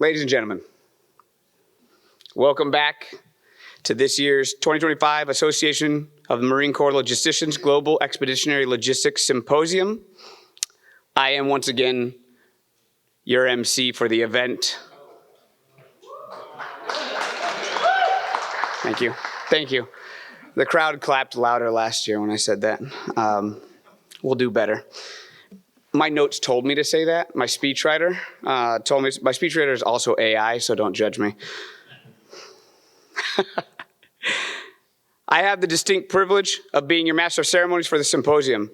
Ladies and gentlemen, welcome back to this year's 2025 Association of the Marine Corps Logisticians Global Expeditionary Logistics Symposium. I am once again your MC for the event. Thank you. Thank you. The crowd clapped louder last year when I said that. We'll do better. My notes told me to say that. My speechwriter told me. My speechwriter is also AI, so don't judge me. I have the distinct privilege of being your master of ceremonies for the symposium.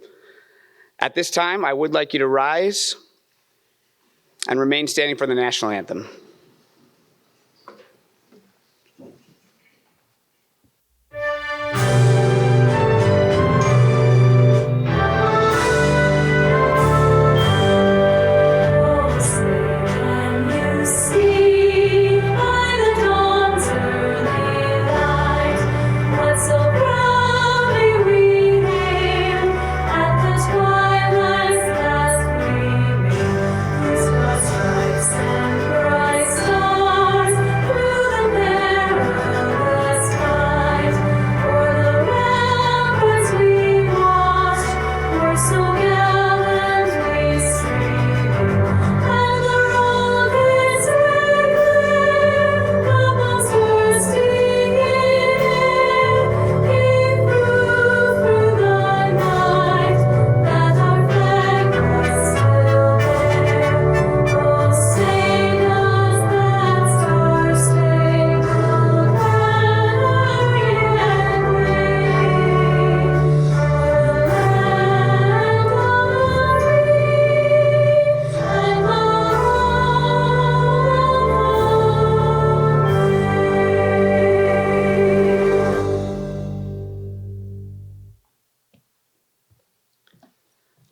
At this time, I would like you to rise and remain standing for the national anthem.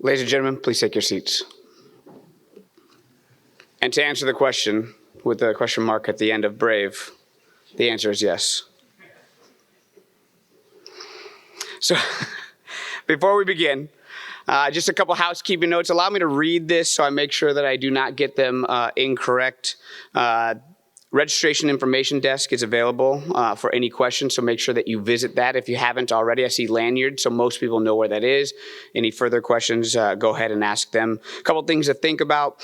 Ladies and gentlemen, please take your seats. And to answer the question, with the question mark at the end of brave, the answer is yes. So, before we begin, just a couple housekeeping notes. Allow me to read this so I make sure that I do not get them incorrect. Registration information desk is available for any questions, so make sure that you visit that if you haven't already. I see lanyards, so most people know where that is. Any further questions, go ahead and ask them. A couple things to think about.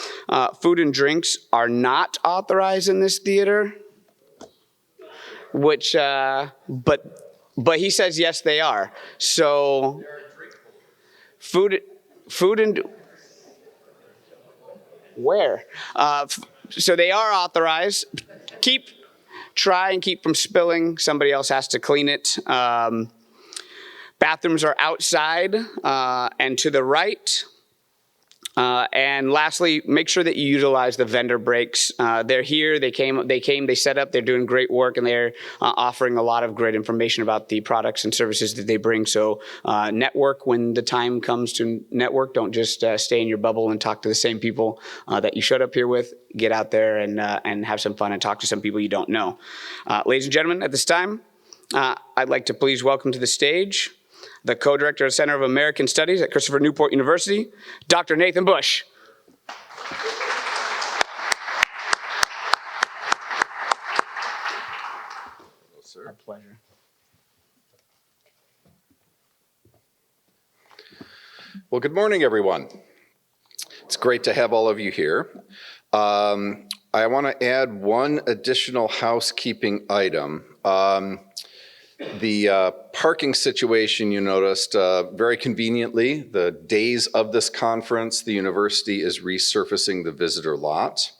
Food and drinks are not authorized in this theater, which, but he says yes, they are. So, food and, where? So they are authorized. Try and keep from spilling. Somebody else has to clean it. Bathrooms are outside and to the right. And lastly, make sure that you utilize the vendor breaks. They're here. They set up. They're doing great work, and they're offering a lot of great information about the products and services that they bring. So network when the time comes to network. Don't just stay in your bubble and talk to the same people that you showed up here with. Get out there and have some fun and talk to some people you don't know. Ladies and gentlemen, at this time, I'd like to please welcome to the stage the co-director of the Center of American Studies at Christopher Newport University, Dr. Nathan Bush. Hello, sir. Our pleasure. Well, good morning, everyone. It's great to have all of you here. I want to add one additional housekeeping item. The parking situation, you noticed, very conveniently, the days of this conference, the university is resurfacing the visitor lot.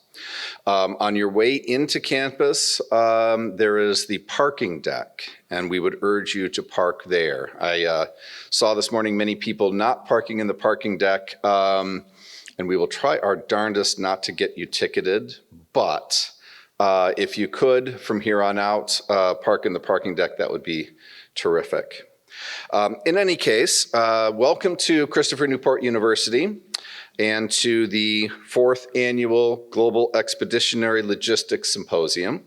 On your way into campus, there is the parking deck, and we would urge you to park there. I saw this morning many people not parking in the parking deck, and we will try our darndest not to get you ticketed, but if you could, from here on out, park in the parking deck, that would be terrific. In any case, welcome to Christopher Newport University and to the 4th Annual Global Expeditionary Logistics Symposium,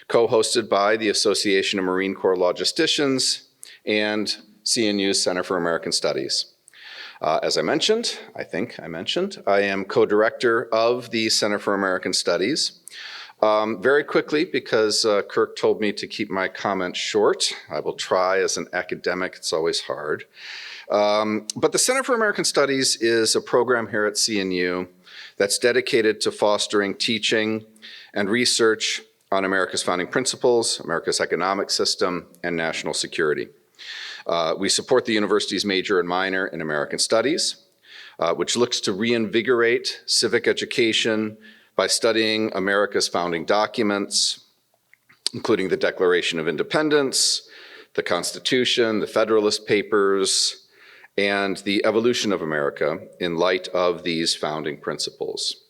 co-hosted by the Association of Marine Corps Logisticians and CNU's Center for American Studies. As I think I mentioned, I am co-director of the Center for American Studies. Very quickly, because Kirk told me to keep my comments short, I will try. As an academic, it's always hard. But the Center for American Studies is a program here at CNU that's dedicated to fostering teaching and research on America's founding principles, America's economic system, and national security. We support the university's major and minor in American Studies, which looks to reinvigorate civic education by studying America's founding documents, including the Declaration of Independence, the Constitution, the Federalist Papers, and the evolution of America in light of these founding principles.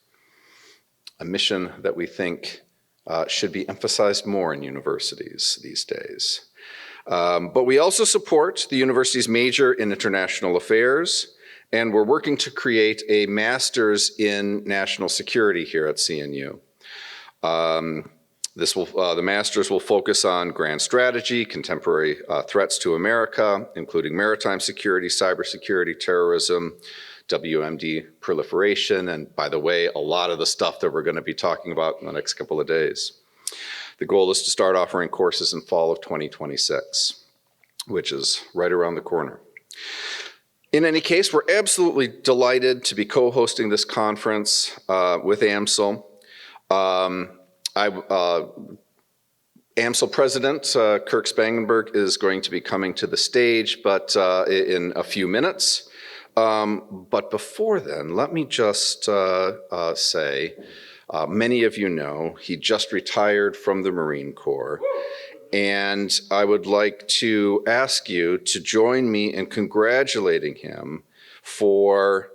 A mission that we think should be emphasized more in universities these days. But we also support the university's major in international affairs, and we're working to create a master's in national security here at CNU. The master's will focus on grand strategy, contemporary threats to America, including maritime security, cybersecurity, terrorism, WMD proliferation, and by the way, a lot of the stuff that we're going to be talking about in the next couple of days. The goal is to start offering courses in fall of 2026, which is right around the corner. In any case, we're absolutely delighted to be co-hosting this conference with AMSL. AMSL President Kirk Spangenberg is going to be coming to the stage, but in a few minutes. But before then, let me just say, many of you know he just retired from the Marine Corps. And I would like to ask you to join me in congratulating him for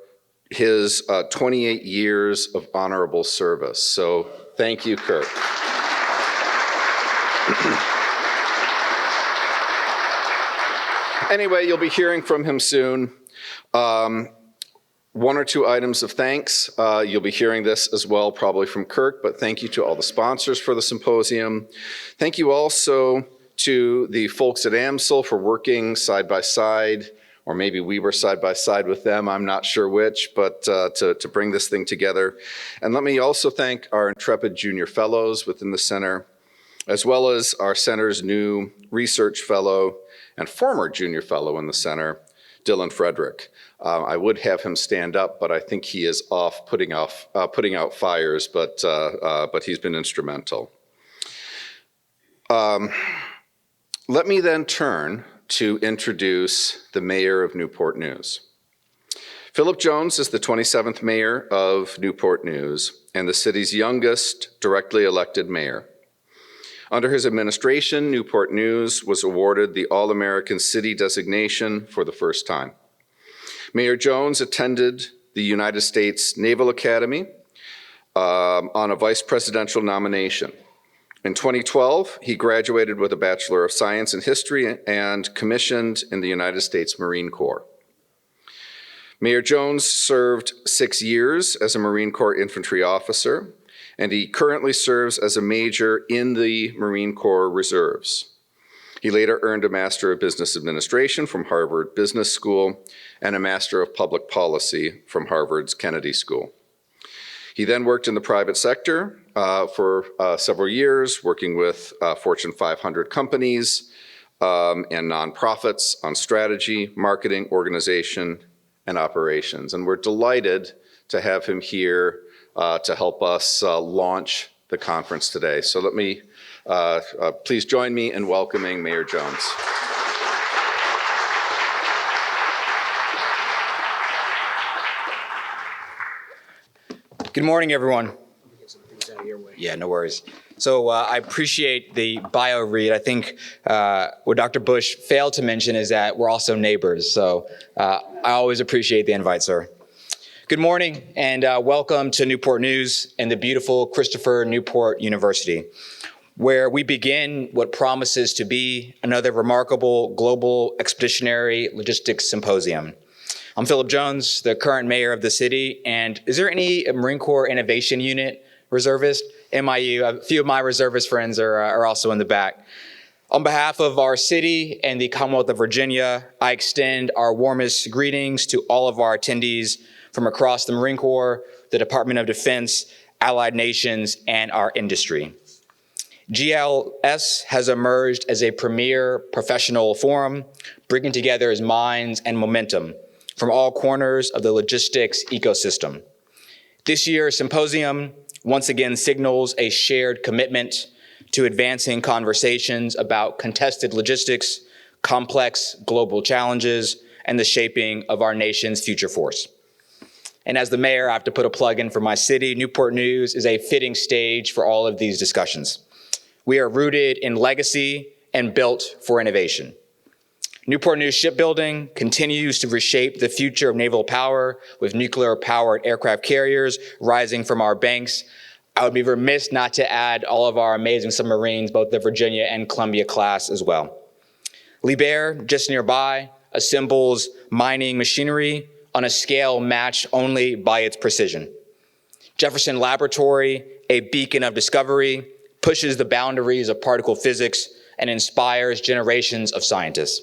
his 28 years of honorable service. So thank you, Kirk. Anyway, you'll be hearing from him soon. One or two items of thanks. You'll be hearing this as well, probably from Kirk, but thank you to all the sponsors for the symposium. Thank you also to the folks at AMSL for working side by side, or maybe we were side by side with them, I'm not sure which, but to bring this thing together. And let me also thank our intrepid junior fellows within the center, as well as our center's new research fellow and former junior fellow in the center, Dylan Frederick. I would have him stand up, but I think he is off putting out fires, but he's been instrumental. Let me then turn to introduce the mayor of Newport News. Philip Jones is the 27th mayor of Newport News and the city's youngest directly elected mayor. Under his administration, Newport News was awarded the All-American City designation for the first time. Mayor Jones attended the United States Naval Academy on a vice presidential nomination. In 2012, he graduated with a Bachelor of Science in History and commissioned in the United States Marine Corps. Mayor Jones served 6 years as a Marine Corps infantry officer, and he currently serves as a major in the Marine Corps Reserves. He later earned a Master of Business Administration from Harvard Business School and a Master of Public Policy from Harvard's Kennedy School. He then worked in the private sector for several years, working with Fortune 500 companies and nonprofits on strategy, marketing, organization, and operations. And we're delighted to have him here to help us launch the conference today. So let me, please join me in welcoming Mayor Jones. Good morning, everyone. Yeah, no worries. So I appreciate the bio read. I think what Dr. Bush failed to mention is that we're also neighbors. So I always appreciate the invite, sir. Good morning and welcome to Newport News and the beautiful Christopher Newport University, where we begin what promises to be another remarkable global expeditionary logistics symposium. I'm Philip Jones, the current mayor of the city, and is there any Marine Corps Innovation Unit reservist? MIU, a few of my reservist friends are also in the back. On behalf of our city and the Commonwealth of Virginia, I extend our warmest greetings to all of our attendees from across the Marine Corps, the Department of Defense, allied nations, and our industry. GELS has emerged as a premier professional forum, bringing together its minds and momentum from all corners of the logistics ecosystem. This year's symposium once again signals a shared commitment to advancing conversations about contested logistics, complex global challenges, and the shaping of our nation's future force. And as the mayor, I have to put a plug in for my city. Newport News is a fitting stage for all of these discussions. We are rooted in legacy and built for innovation. Newport News Shipbuilding continues to reshape the future of naval power with nuclear-powered aircraft carriers rising from our banks. I would be remiss not to add all of our amazing submarines, both the Virginia and Columbia class as well. Liebherr, just nearby, assembles mining machinery on a scale matched only by its precision. Jefferson Laboratory, a beacon of discovery, pushes the boundaries of particle physics and inspires generations of scientists.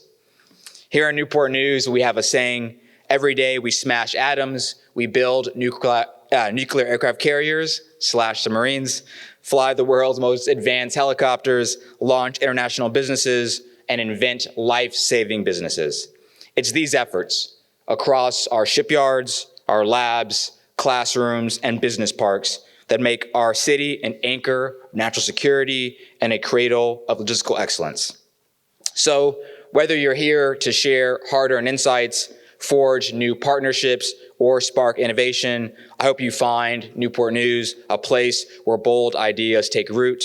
Here at Newport News, we have a saying, every day we smash atoms, we build nuclear aircraft carriers / submarines, fly the world's most advanced helicopters, launch international businesses, and invent life-saving businesses. It's these efforts across our shipyards, our labs, classrooms, and business parks that make our city an anchor of national security and a cradle of logistical excellence. So whether you're here to share hard-earned insights, forge new partnerships, or spark innovation, I hope you find Newport News a place where bold ideas take root.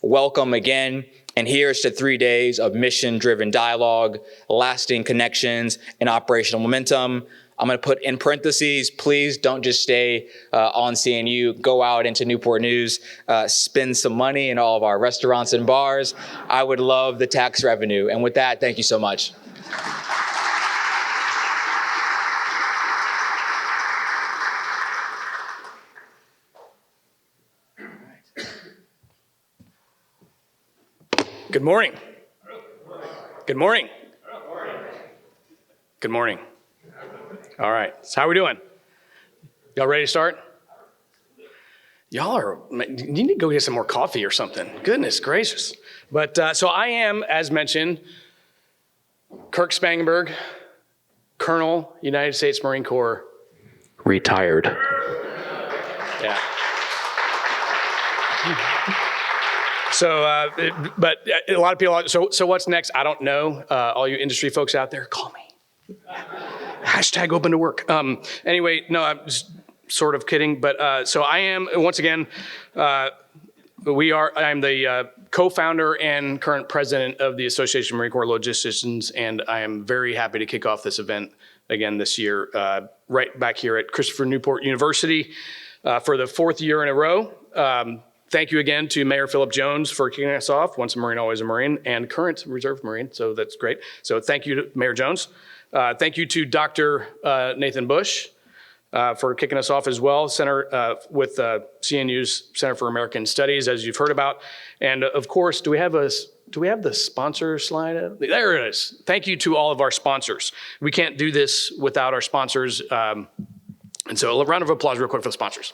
Welcome again, and here's to 3 days of mission-driven dialogue, lasting connections, and operational momentum. I'm going to put in parentheses, please don't just stay on CNU. Go out into Newport News, spend some money in all of our restaurants and bars. I would love the tax revenue. And with that, thank you so much. Good morning. Good morning. Good morning. All right, so how we doing? Y'all ready to start? You need to go get some more coffee or something. Goodness gracious. But so I am, as mentioned, Kirk Spangenberg, Colonel, United States Marine Corps, retired. Yeah. So, but a lot of people, so what's next? I don't know. All you industry folks out there, call me. Hashtag open to work. Anyway, no, I'm just sort of kidding. But so I am, once again, I'm the co-founder and current president of the Association of Marine Corps Logisticians, and I am very happy to kick off this event again this year, right back here at Christopher Newport University for the 4th year in a row. Thank you again to Mayor Philip Jones for kicking us off, once a Marine, always a Marine, and current Reserve Marine, so that's great. So thank you to Mayor Jones. Thank you to Dr. Nathan Bush for kicking us off as well, with CNU's Center for American Studies, as you've heard about. And of course, do we have the sponsor slide? There it is. Thank you to all of our sponsors. We can't do this without our sponsors. And so a round of applause real quick for the sponsors.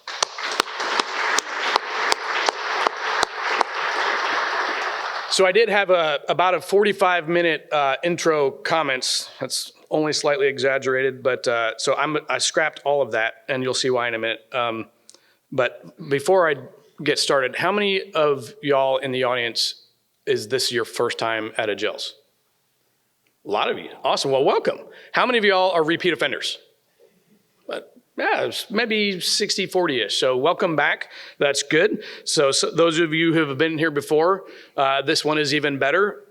So I did have about a 45-minute intro comments. That's only slightly exaggerated, but so I scrapped all of that, and you'll see why in a minute. But before I get started, how many of y'all in the audience is this your first time at a GELS? A lot of you. Awesome. Well, welcome. How many of y'all are repeat offenders? Yeah, it's maybe 60-40-ish. So welcome back. That's good. So those of you who have been here before, this one is even better.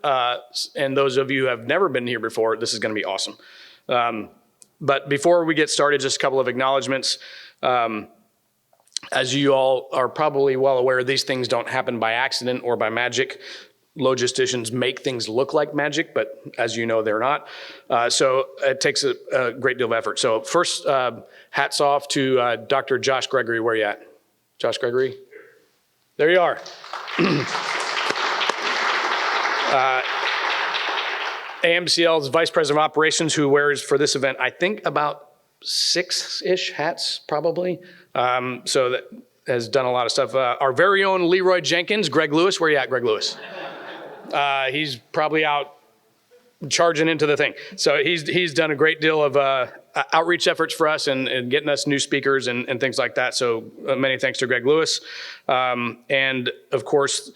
And those of you who have never been here before, this is going to be awesome. But before we get started, just a couple of acknowledgments. As you all are probably well aware, these things don't happen by accident or by magic. Logisticians make things look like magic, but as you know, they're not. So it takes a great deal of effort. So first, hats off to Dr. Josh Gregory. Where you at? Josh Gregory? There you are. AMCL's Vice President of Operations, who wears for this event, I think about 6-ish hats, probably. So that has done a lot of stuff. Our very own Leroy Jenkins, Greg Lewis. Where you at, Greg Lewis? He's probably out charging into the thing. So he's done a great deal of outreach efforts for us and getting us new speakers and things like that. So many thanks to Greg Lewis. And of course,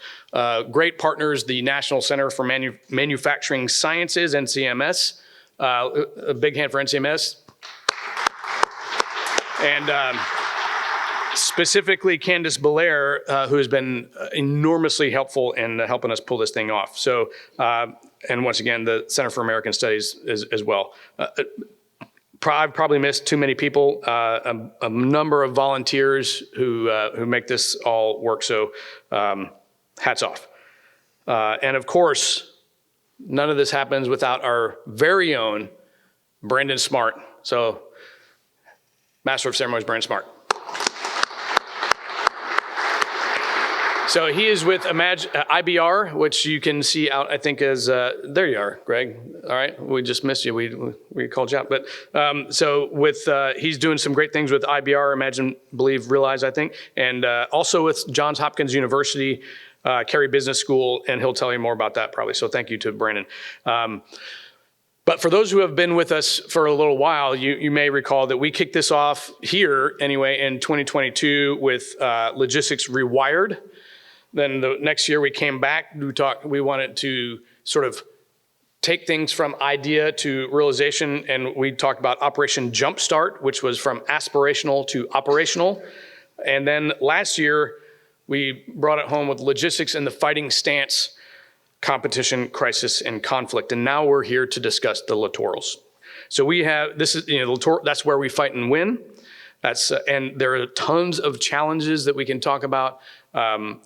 great partners, the National Center for Manufacturing Sciences, NCMS. A big hand for NCMS. And specifically Candace Belair, who has been enormously helpful in helping us pull this thing off. So, and once again, the Center for American Studies as well. I've probably missed too many people, a number of volunteers who make this all work. So hats off. And of course, none of this happens without our very own Brandon Smart. So Master of Ceremonies, Brandon Smart. So he is with IBR, which you can see out, I think, as, there you are, Greg. All right, we just missed you. We called you out. But so with, he's doing some great things with IBR, Imagine, Believe, Realize, I think. And also with Johns Hopkins University, Carey Business School, and he'll tell you more about that probably. So thank you to Brandon. But for those who have been with us for a little while, you may recall that we kicked this off here anyway in 2022 with Logistics Rewired. Then the next year we came back, we wanted to sort of take things from idea to realization, and we talked about Operation Jumpstart, which was from aspirational to operational. And then last year, we brought it home with Logistics in the Fighting Stance, Competition, Crisis, and Conflict. And now we're here to discuss the littorals. So we have, this is, that's where we fight and win. And there are tons of challenges that we can talk about,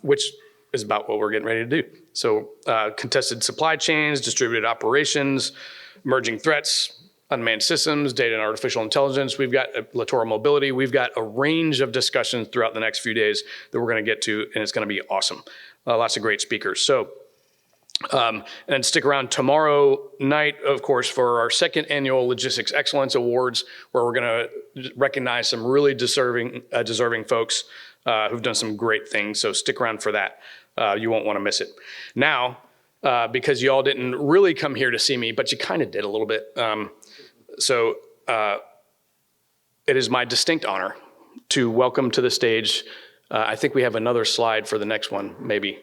which is about what we're getting ready to do. So contested supply chains, distributed operations, emerging threats, unmanned systems, data and artificial intelligence. We've got littoral mobility. We've got a range of discussions throughout the next few days that we're going to get to, and it's going to be awesome. Lots of great speakers. So, and stick around tomorrow night, of course, for our second annual Logistics Excellence Awards, where we're going to recognize some really deserving folks who've done some great things. So stick around for that. You won't want to miss it. Now, because you all didn't really come here to see me, but you kind of did a little bit. So it is my distinct honor to welcome to the stage. I think we have another slide for the next one, maybe.